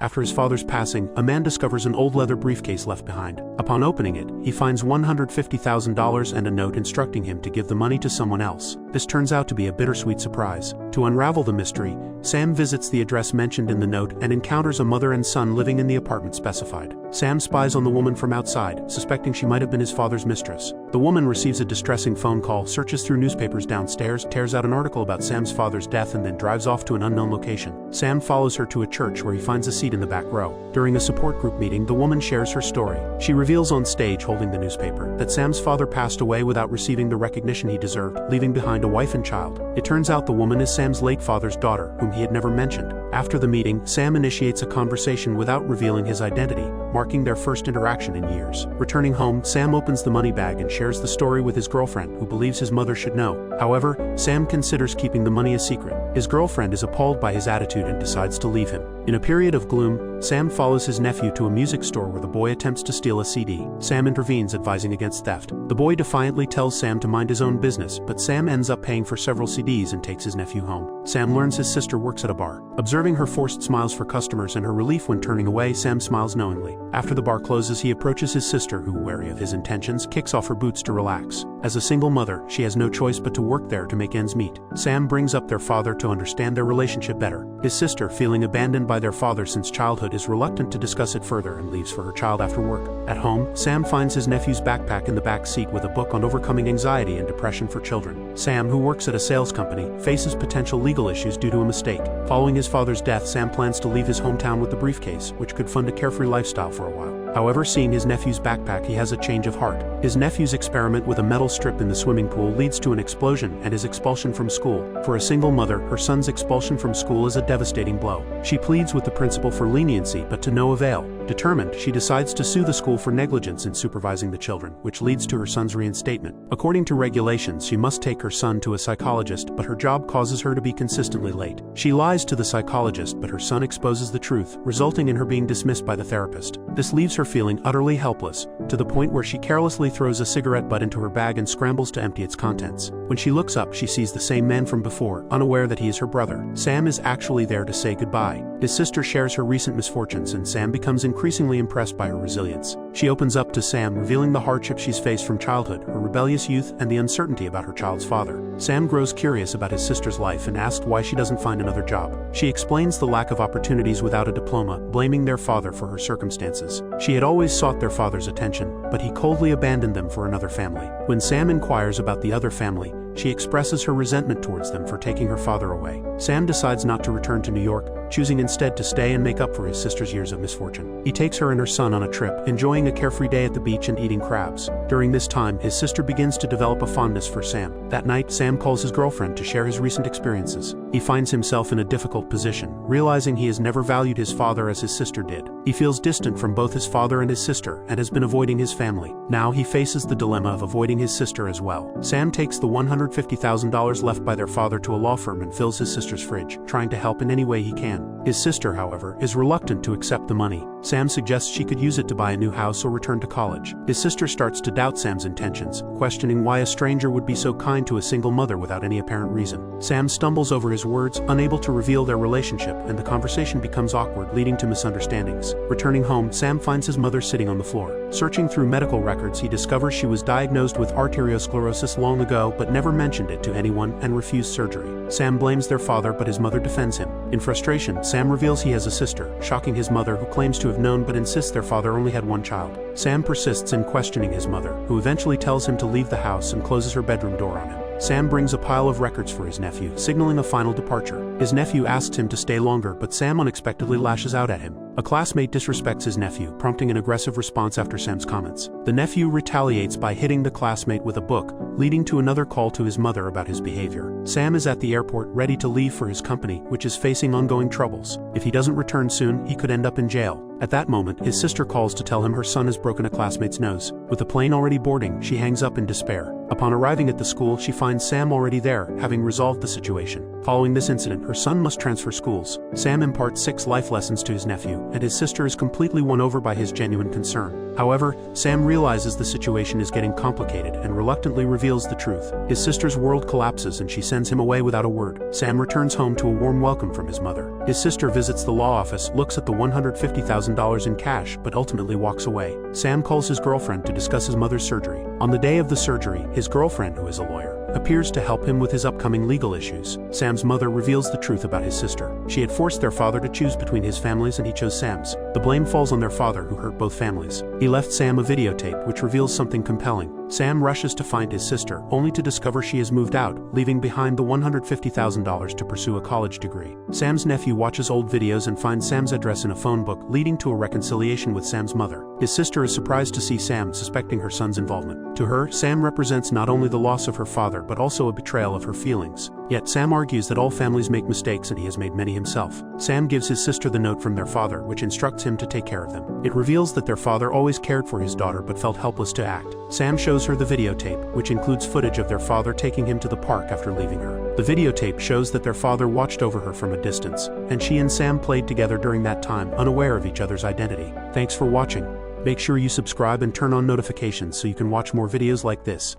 After his father's passing, a man discovers an old leather briefcase left behind. Upon opening it, he finds $150,000 and a note instructing him to give the money to someone else. This turns out to be a bittersweet surprise. To unravel the mystery, Sam visits the address mentioned in the note and encounters a mother and son living in the apartment specified. Sam spies on the woman from outside, suspecting she might have been his father's mistress. The woman receives a distressing phone call, searches through newspapers downstairs, tears out an article about Sam's father's death, and then drives off to an unknown location. Sam follows her to a church where he finds a seat in the back row. During a support group meeting, the woman shares her story. She reveals on stage, holding the newspaper, that Sam's father passed away without receiving the recognition he deserved, leaving behind a wife and child. It turns out the woman is Sam's late father's daughter, whom he had never mentioned. After the meeting, Sam initiates a conversation without revealing his identity, marking their first interaction in years. Returning home, Sam opens the money bag and shares the story with his girlfriend, who believes his mother should know. However, Sam considers keeping the money a secret. His girlfriend is appalled by his attitude and decides to leave him. In a period of gloom, Sam follows his nephew to a music store where the boy attempts to steal a CD. Sam intervenes, advising against theft. The boy defiantly tells Sam to mind his own business, but Sam ends up paying for several CDs and takes his nephew home. Sam learns his sister works at a bar. Observing her forced smiles for customers and her relief when turning away, Sam smiles knowingly. After the bar closes, he approaches his sister, who, wary of his intentions, kicks off her boots to relax. As a single mother, she has no choice but to work there to make ends meet. Sam brings up their father to understand their relationship better. His sister, feeling abandoned by their father since childhood, is reluctant to discuss it further and leaves for her child after work. At home, Sam finds his nephew's backpack in the back seat with a book on overcoming anxiety and depression for children. Sam, who works at a sales company, faces potential legal issues due to a mistake. Following his father's death, Sam plans to leave his hometown with the briefcase, which could fund a carefree lifestyle for a while. However, seeing his nephew's backpack, he has a change of heart. His nephew's experiment with a metal strip in the swimming pool leads to an explosion and his expulsion from school. For a single mother, her son's expulsion from school is a devastating blow. She pleads with the principal for leniency, but to no avail. Determined, she decides to sue the school for negligence in supervising the children, which leads to her son's reinstatement. According to regulations, she must take her son to a psychologist, but her job causes her to be consistently late. She lies to the psychologist, but her son exposes the truth, resulting in her being dismissed by the therapist. This leaves her feeling utterly helpless, to the point where she carelessly throws a cigarette butt into her bag and scrambles to empty its contents. When she looks up, she sees the same man from before, unaware that he is her brother. Sam is actually there to say goodbye. His sister shares her recent misfortunes, and Sam becomes increasingly impressed by her resilience. She opens up to Sam, revealing the hardships she's faced from childhood, her rebellious youth, and the uncertainty about her child's father. Sam grows curious about his sister's life and asks why she doesn't find another job. She explains the lack of opportunities without a diploma, blaming their father for her circumstances. She had always sought their father's attention, but he coldly abandoned them for another family. When Sam inquires about the other family, she expresses her resentment towards them for taking her father away. Sam decides not to return to New York, choosing instead to stay and make up for his sister's years of misfortune. He takes her and her son on a trip, enjoying a carefree day at the beach and eating crabs. During this time, his sister begins to develop a fondness for Sam. That night, Sam calls his girlfriend to share his recent experiences. He finds himself in a difficult position, realizing he has never valued his father as his sister did. He feels distant from both his father and his sister, and has been avoiding his family. Now he faces the dilemma of avoiding his sister as well. Sam takes the $150,000 left by their father to a law firm and fills his sister's fridge, trying to help in any way he can. His sister, however, is reluctant to accept the money. Sam suggests she could use it to buy a new house or return to college. His sister starts to doubt Sam's intentions, questioning why a stranger would be so kind to a single mother without any apparent reason. Sam stumbles over his words, unable to reveal their relationship, and the conversation becomes awkward, leading to misunderstandings. Returning home, Sam finds his mother sitting on the floor. Searching through medical records, he discovers she was diagnosed with arteriosclerosis long ago but never mentioned it to anyone and refused surgery. Sam blames their father, but his mother defends him. In frustration, Sam reveals he has a sister, shocking his mother, who claims to have known but insists their father only had one child. Sam persists in questioning his mother, who eventually tells him to leave the house and closes her bedroom door on him. Sam brings a pile of records for his nephew, signaling a final departure. His nephew asks him to stay longer, but Sam unexpectedly lashes out at him. A classmate disrespects his nephew, prompting an aggressive response after Sam's comments. The nephew retaliates by hitting the classmate with a book, leading to another call to his mother about his behavior. Sam is at the airport, ready to leave for his company, which is facing ongoing troubles. If he doesn't return soon, he could end up in jail. At that moment, his sister calls to tell him her son has broken a classmate's nose. With the plane already boarding, she hangs up in despair. Upon arriving at the school, she finds Sam already there, having resolved the situation. Following this incident, her son must transfer schools. Sam imparts 6 life lessons to his nephew, and his sister is completely won over by his genuine concern. However, Sam realizes the situation is getting complicated and reluctantly reveals the truth. His sister's world collapses and she sends him away without a word. Sam returns home to a warm welcome from his mother. His sister visits the law office, looks at the $150,000 in cash, but ultimately walks away. Sam calls his girlfriend to discuss his mother's surgery. On the day of the surgery, his girlfriend, who is a lawyer, appears to help him with his upcoming legal issues. Sam's mother reveals the truth about his sister. She had forced their father to choose between his families and he chose Sam's. The blame falls on their father, who hurt both families. He left Sam a videotape which reveals something compelling. Sam rushes to find his sister, only to discover she has moved out, leaving behind the $150,000 to pursue a college degree. Sam's nephew watches old videos and finds Sam's address in a phone book, leading to a reconciliation with Sam's mother. His sister is surprised to see Sam, suspecting her son's involvement. To her, Sam represents not only the loss of her father but also a betrayal of her feelings. Yet Sam argues that all families make mistakes and he has made many himself. Sam gives his sister the note from their father, which instructs him to take care of them. It reveals that their father always cared for his daughter but felt helpless to act. Sam shows her the videotape, which includes footage of their father taking him to the park after leaving her. The videotape shows that their father watched over her from a distance, and she and Sam played together during that time, unaware of each other's identity. Thanks for watching. Make sure you subscribe and turn on notifications so you can watch more videos like this.